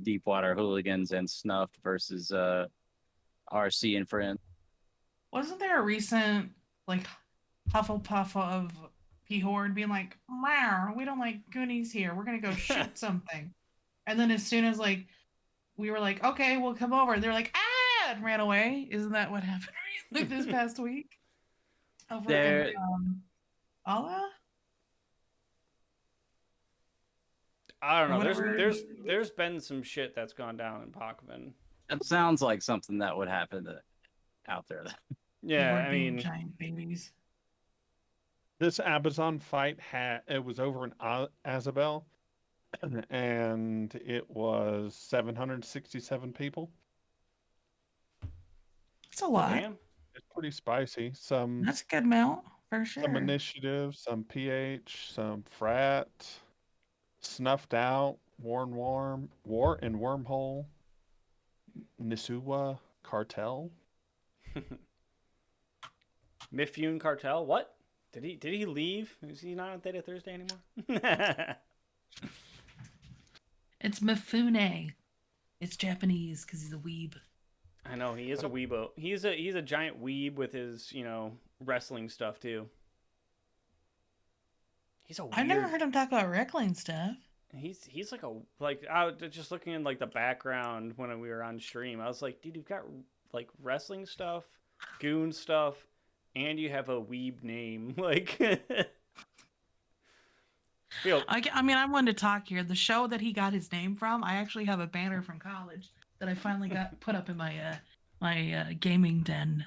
Deepwater Hooligans and Snuffed versus RC and Friends. Wasn't there a recent like Hufflepuff of P-Horde being like, wow, we don't like Goonies here. We're gonna go shoot something. And then as soon as like we were like, okay, we'll come over, they're like, ah, and ran away. Isn't that what happened this past week? Over in Allah? I don't know. There's been some shit that's gone down in Pokemon. It sounds like something that would happen out there. Yeah, I mean, giant babies. This Abazan fight it was over in Azabel, and it was 767 people. That's a lot. Damn. It's pretty spicy. That's a good amount for sure. Some initiative, some PH, some frat, snuffed out, war and wormhole, Nisuwa cartel. Mifune cartel? What? Did he leave? Is he not on Theta Thursday anymore? It's Mifune. It's Japanese because he's a weeb. I know, he is a weebo. He's a giant weeb with his, wrestling stuff too. He's a weird... I've never heard him talk about wrestling stuff. He's like I was just looking in like the background when we were on stream. I was like, dude, you've got like wrestling stuff, goon stuff, and you have a weeb name. Like, I mean, I'm one to talk here. The show that he got his name from, I actually have a banner from college that I finally got put up in my gaming den.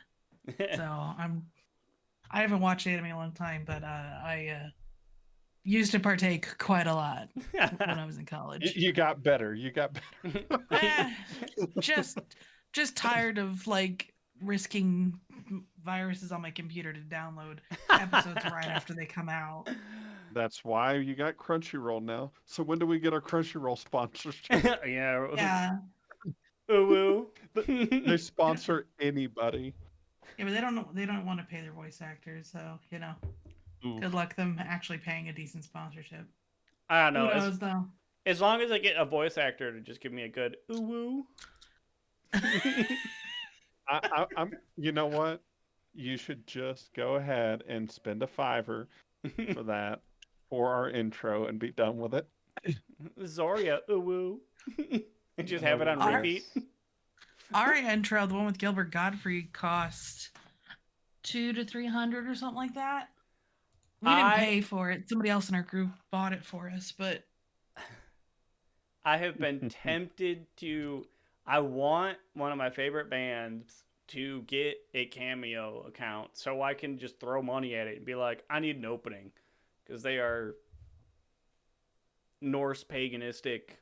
So I haven't watched anime in a long time, but I used to partake quite a lot when I was in college. You got better. Just tired of like risking viruses on my computer to download episodes right after they come out. That's why you got Crunchyroll now. So when do we get our Crunchyroll sponsorship? Yeah. Yeah. Ooh. They sponsor anybody. Yeah, but they don't want to pay their voice actors, so you know. Oof. Good luck them actually paying a decent sponsorship. I don't Who know. knows though? As long as I get a voice actor to just give me a good ooh woo. I'm. You know what? You should just go ahead and spend a $5 for that for our intro and be done with it. Zoria ooh woo. And just have it on Our- repeat. Our intro, the one with Gilbert Godfrey, cost $200 to $300 or something like that. We didn't pay for it. Somebody else in our group bought it for us, but I have been tempted to. I want one of my favorite bands to get a Cameo account so I can just throw money at it and be like, I need an opening. Because they are Norse paganistic,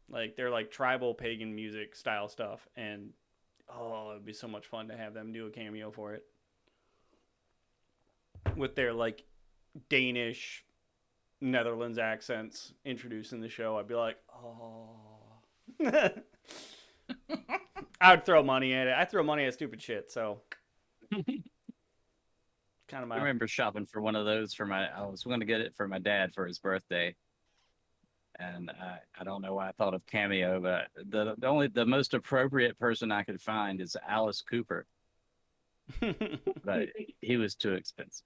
like they're like tribal pagan music style stuff. And oh, it'd be so much fun to have them do a cameo for it. With their like Danish, Netherlands accents introducing the show, I'd be like, oh. I would throw money at it. I throw money at stupid shit, so kind of I my. remember shopping for one of those for I was going to get it for my dad for his birthday. And I don't know why I thought of Cameo, but the most appropriate person I could find is Alice Cooper. But he was too expensive.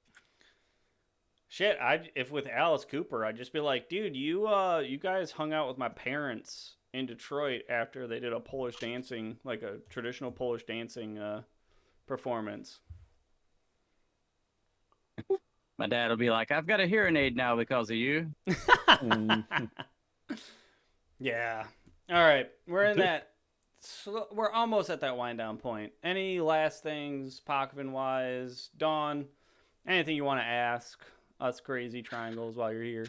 Shit, if with Alice Cooper, I'd just be like, dude, you guys hung out with my parents in Detroit after they did a Polish dancing, like a traditional Polish dancing performance. My dad will be like, I've got a hearing aid now because of you. Yeah. All right, we're in that. We're almost at that wind down point. Any last things, Pockvin wise, Dawn? Anything you want to ask us crazy triangles while you're here?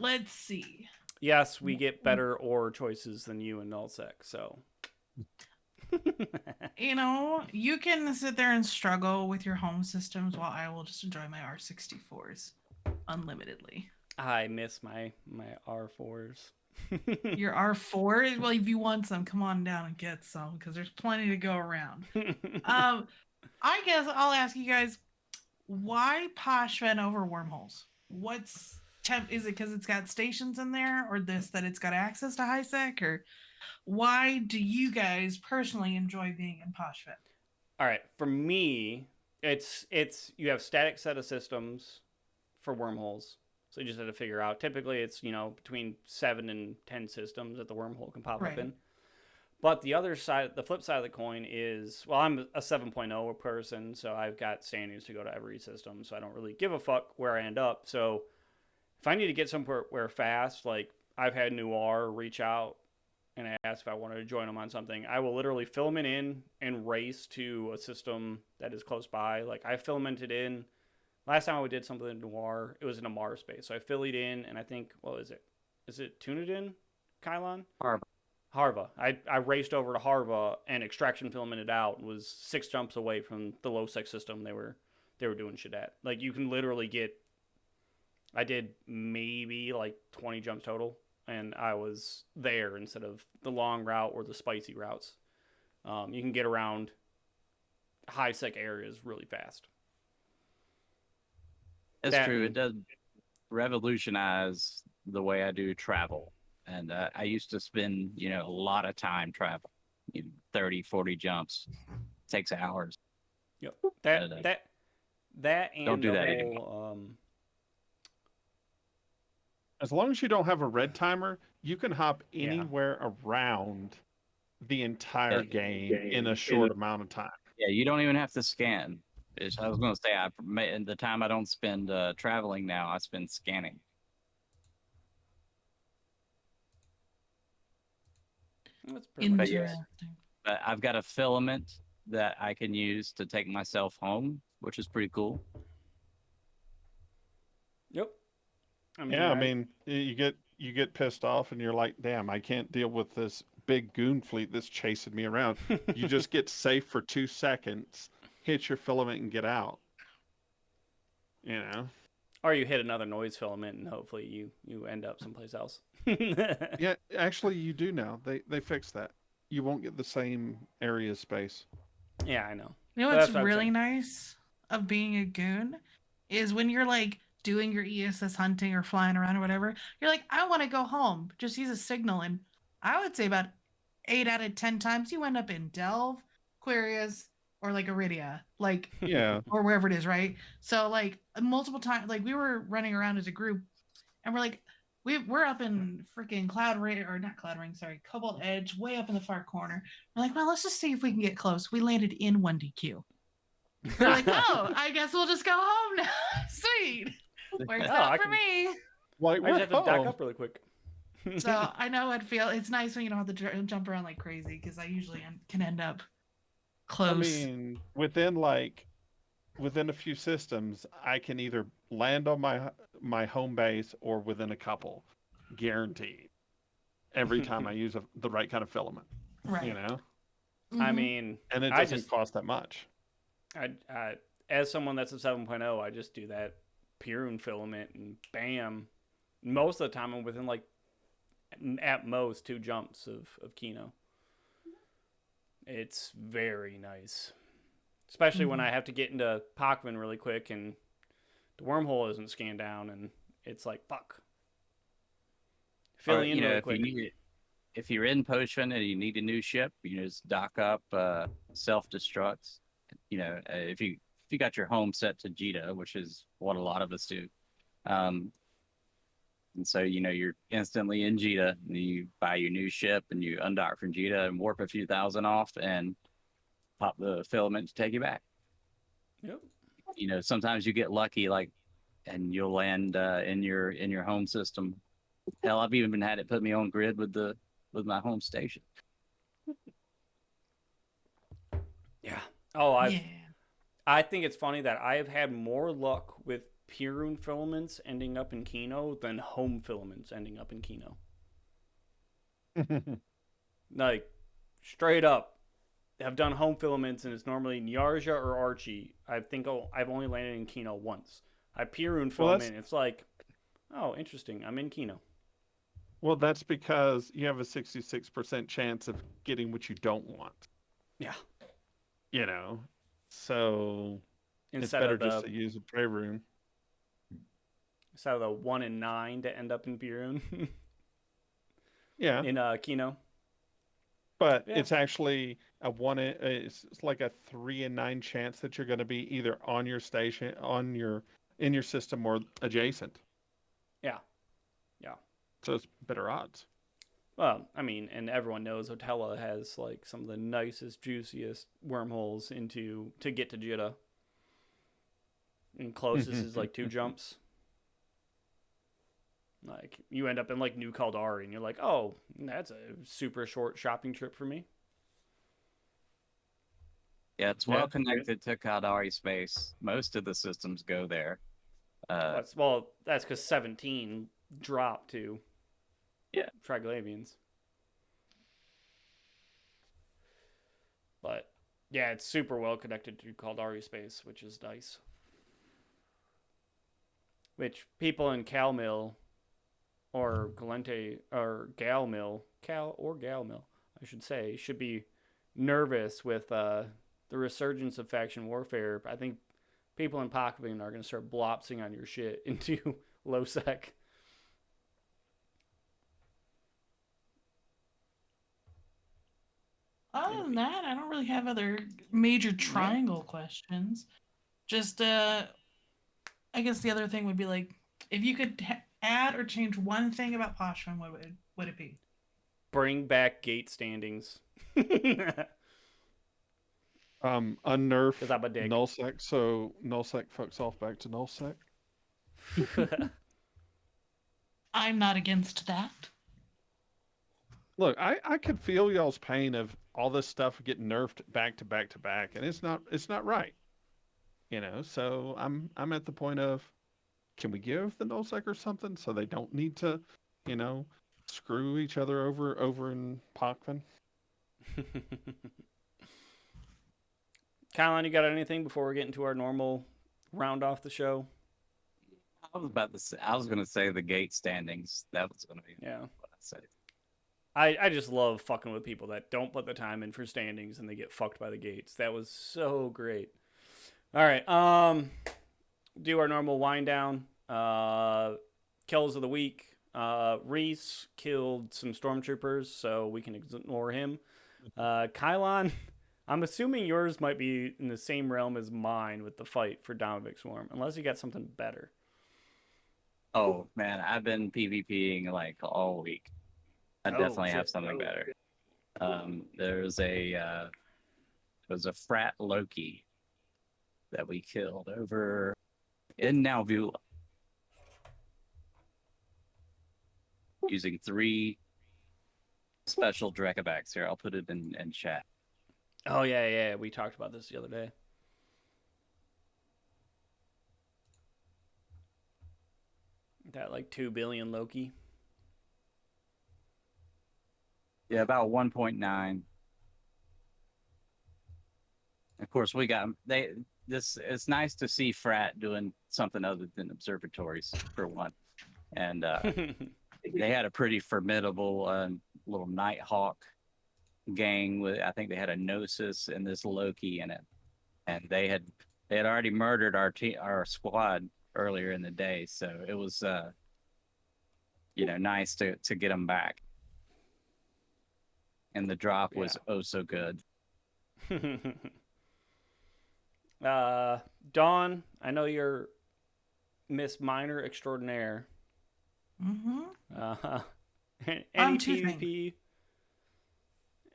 Let's see. Yes, we get better ore choices than you in nullsec, so. You know, you can sit there and struggle with your home systems while I will just enjoy my R64s unlimitedly. I miss my R4s. Your R4? Well, if you want some, come on down and get some because there's plenty to go around. I guess I'll ask you guys, why Poshven over wormholes? Is it because it's got stations in there, or that it's got access to high sec, or why do you guys personally enjoy being in Poshven? All right, for me, it's you have static set of systems for wormholes, so you just have to figure out. Typically, it's between 7 and 10 systems that the wormhole can pop up in. But the flip side of the coin is, well, I'm a 7.0 person, so I've got standings to go to every system, so I don't really give a fuck where I end up. So if I need to get somewhere fast, like I've had Noir reach out and ask if I wanted to join them on something, I will literally filament in and race to a system that is close by. Like I filamented in, last time I did something in Noir, it was in a Mars space. So I fillied in, and I think, what is it? Is it Tunadin, Kylon? Harva. I raced over to Harva and extraction filamented out, was 6 jumps away from the low sec system they were doing shit at. Like you can literally get, I did maybe like 20 jumps total, and I was there instead of the long route or the spicy routes. You can get around high sec areas really fast. That's true. It does revolutionize the way I do travel. And I used to spend, a lot of time traveling, 30, 40 jumps. It takes hours. Yep. That and don't do the that whole, anymore. As long as you don't have a red timer, you can hop anywhere around the entire game in a short amount of time. Yeah, you don't even have to scan. I was going to say, the time I don't spend traveling now, I spend scanning. That's pretty much Interesting. But I've got a filament that I can use to take myself home, which is pretty cool. Yep. I mean, you get pissed off and you're like, damn, I can't deal with this big goon fleet that's chasing me around. You just get safe for 2 seconds, hit your filament, and get out. Or you hit another noise filament and hopefully you end up someplace else. Yeah, actually you do now. They fixed that. You won't get the same area space. Yeah, I know. You know But what's that's what I'm really saying. nice of being a goon is when you're like doing your ESS hunting or flying around or whatever, you're like, I want to go home. Just use a signal. And I would say about 8 out of 10 times you end up in Delve, Aquarius, or like Iridia, like, Yeah. or wherever it is, right? So like multiple times, like we were running around as a group and we're like, we're up in freaking Cloud Ring, or not Cloud Ring, sorry, Cobalt Edge, way up in the far corner. We're like, well, let's just see if we can get close. We landed in 1DQ. We're like, oh, I guess we'll just go home now. Sweet. Works Oh, out I for can- me. Like, I we're just have to dock home. up really quick. So I know I'd feel it's nice when you don't have to jump around like crazy because I usually can end up close. I mean, within a few systems, I can either land on my home base or within a couple, guaranteed. Every time I use the right kind of filament, right. you know, I Mhm. mean, and it I doesn't just, cost that much. as someone that's a 7.0, I just do that Pirun filament and bam. Most of the time, I'm within like at most 2 jumps of Kino. It's very nice, especially when I have to get into Pochman really quick and the wormhole isn't scanned down, and it's like fuck. Filling in really quick. If you're in Potion and you need a new ship, you just dock up, self destructs. If you got your home set to Jita, which is what a lot of us do, and so you're instantly in Jita, and you buy your new ship and you undock from Jita and warp a few thousand off and pop the filament to take you back. Yep. Sometimes you get lucky, like, and you'll land in your home system. Hell, I've even had it put me on grid with my home station. Yeah. Oh, Yeah. I think it's funny that I have had more luck with Pirun filaments ending up in Kino than home filaments ending up in Kino. Like, straight up. I've done home filaments and it's normally Nyarja or Archie. I think I've only landed in Kino once. I Pirun filament, it's like, oh, interesting. I'm in Kino. Well, that's because you have a 66% chance of getting what you don't want. Yeah. So it's Instead better of just the to use a prey room. 1 in 9 to end up in Pirun. Yeah, In Kino. but Yeah. it's actually it's like a 3 in 9 chance that you're going to be either on your station, in your system, or adjacent. Yeah. Yeah. So it's better odds. Well, I mean, and everyone knows Otella has like some of the nicest, juiciest wormholes to get to Jita. And closest is like 2 jumps. Like you end up in like New Caldari, and you're like, oh, that's a super short shopping trip for me. Yeah, it's well connected to Caldari space. Most of the systems go there. That's because 17 dropped to Triglavians. But yeah, it's super well connected to Caldari space, which is nice. Which people in Calmill or Galente or Galmill, I should say, should be nervous with the resurgence of faction warfare. I think people in Pochman are going to start blopsing on your shit into low sec. Other than that, I don't really have other major triangle questions. Just, I guess the other thing would be like, if you could add or change one thing about Poshman, what would it be? Bring back gate standings. Unnerf 'Cause I'm a dick. nullsec, so nullsec fucks off back to nullsec. I'm not against that. Look, I could feel y'all's pain of all this stuff getting nerfed back to back to back, and it's not right. So I'm at the point of, can we give the nullsec or something so they don't need to, screw each other over in Pochman? Kylon, you got anything before we get into our normal round off the show? I was going to say the gate standings. That was going to be what I said. I just love fucking with people that don't put the time in for standings and they get fucked by the gates. That was so great. All right, do our normal wind down. Kills of the week. Reece killed some stormtroopers, so we can ignore him. Kylon, I'm assuming yours might be in the same realm as mine with the fight for Donovic Swarm, unless you got something better. Oh man, I've been PvPing like all week. I definitely have something better. There was a frat Loki that we killed over in Nauvoo using 3 special Drekavacs here. I'll put it in chat. Oh, yeah. We talked about this the other day. That like 2 billion Loki. Yeah, about 1.9. Of course, we got this. It's nice to see frat doing something other than observatories for one, and they had a pretty formidable little Nighthawk gang with. I think they had a Gnosis and this Loki in it, and they had already murdered our squad earlier in the day, so it was nice to get them back, and the drop was oh so good. Dawn, I know you're Miss Miner Extraordinaire. Mm-hmm. Any PvP?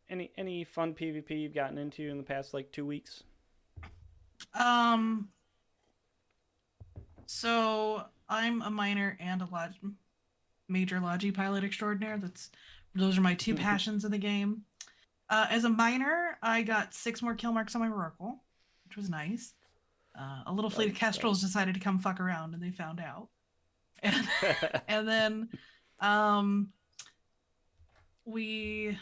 Any fun PvP you've gotten into in the past like 2 weeks? So I'm a miner and a major Logi pilot extraordinaire. Those are my 2 passions in the game. As a miner, I got 6 more kill marks on my Oracle, which was nice. A little fleet of Kestrels decided to come fuck around, and they found out. And then we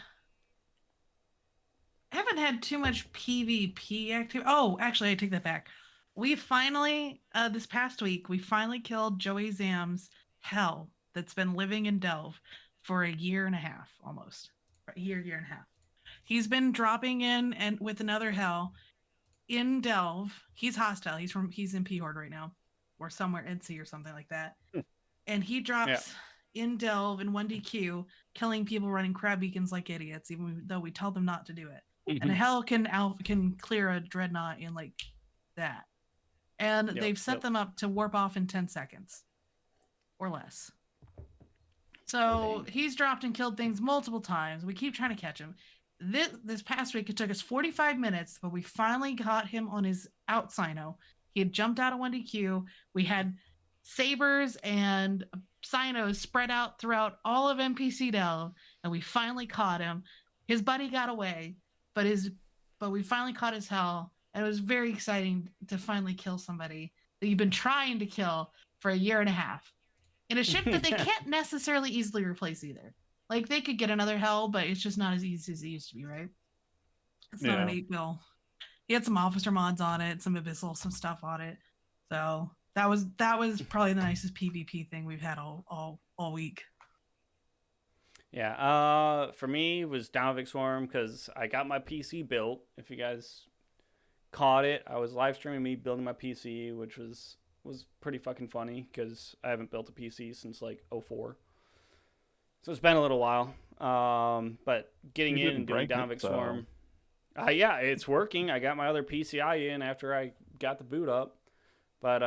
haven't had too much PvP activity. Oh, actually, I take that back. We finally, this past week, we finally killed Joey Zam's hell that's been living in Delve for a year and a half, almost. A year and a half. He's been dropping in and with another hell in Delve. He's hostile. He's in P-Horde right now, or somewhere NC or something like that. And he drops in Delve in 1DQ, killing people running crab beacons like idiots, even though we tell them not to do it. And a hell can clear a dreadnought in like that. And they've set them up to warp off in 10 seconds or less. So he's dropped and killed things multiple times. We keep trying to catch him. This past week, it took us 45 minutes, but we finally got him on his out Sino. He had jumped out of 1DQ. We had sabers and Sinos spread out throughout all of NPC Delve, and we finally caught him. His buddy got away, but we finally caught his hell, and it was very exciting to finally kill somebody that you've been trying to kill for a year and a half in a ship that they can't necessarily easily replace either. Like, they could get another hell, but it's just not as easy as it used to be, right? It's not an 8-mil. He had some officer mods on it, some abyssal, some stuff on it. So that was probably the nicest PvP thing we've had all week. Yeah, for me, it was Donovic Swarm because I got my PC built. If you guys caught it, I was live streaming me building my PC, which was pretty fucking funny because I haven't built a PC since like 04. So it's been a little while. But getting in and doing Donovic Swarm. Yeah, it's working. I got my other PCI in after I got the boot up. But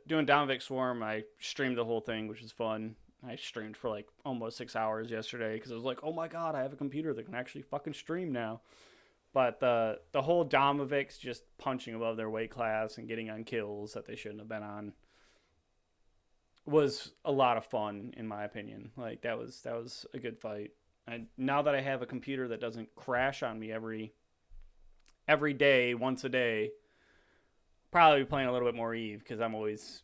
doing Donovic Swarm, I streamed the whole thing, which is fun. I streamed for like almost 6 hours yesterday because I was like, oh my god, I have a computer that can actually fucking stream now. But the whole Domovic's just punching above their weight class and getting on kills that they shouldn't have been on was a lot of fun, in my opinion. Like, that was a good fight. And now that I have a computer that doesn't crash on me every day, once a day, probably playing a little bit more Eve because I'm always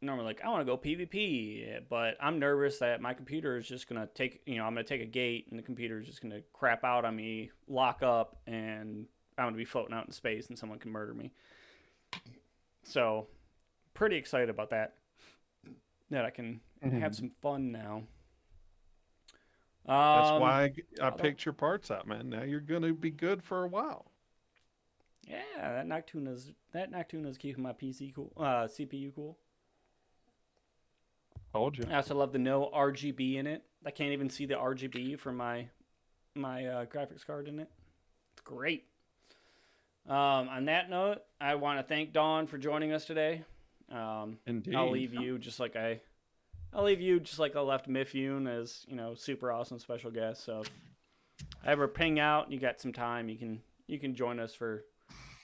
normally like, I want to go PvP, but I'm nervous that my computer is just going to take, I'm going to take a gate and the computer is just going to crap out on me, lock up, and I'm going to be floating out in space and someone can murder me. So, pretty excited about that I can have some fun now. That's Um, why I I don't- picked your parts out, man. Now you're gonna be good for a while. yeah, that Noctuna's keeping my PC cool, CPU cool. Told you. I also love the no RGB in it. I can't even see the RGB for my graphics card in it. It's great. On that note, I want to thank Dawn for joining us today. Indeed. I'll leave you just like I left Mifune as super awesome special guest. So if I ever ping out and you got some time, you can join us for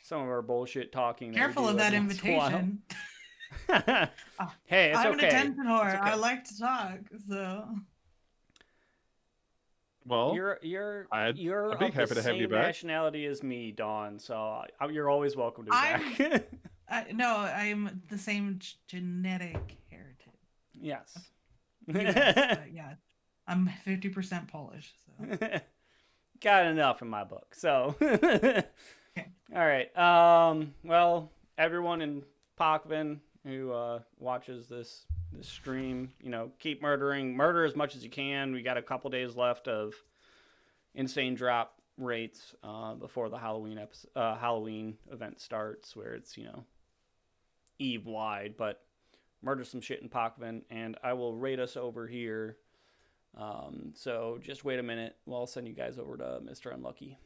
some of our bullshit talking. Careful of that invitation. Hey, it's I'm okay. an attention whore. It's okay. I like to talk, so. Well, You're I'd be of happy the to have you same back. nationality as me, Dawn. So you're always welcome to be I'm- back. No, I'm the same genetic heritage. Yes. US, but yeah, I'm 50% Polish. So. Got enough in my book. So, Okay. all right. Well, everyone in Pakvin who watches this stream, keep murder as much as you can. We got a couple days left of insane drop rates before the Halloween event starts, where it's eve wide. But murder some shit in Pakvin, and I will rate us over here. So just wait a minute while I'll send you guys over to Mr. Unlucky.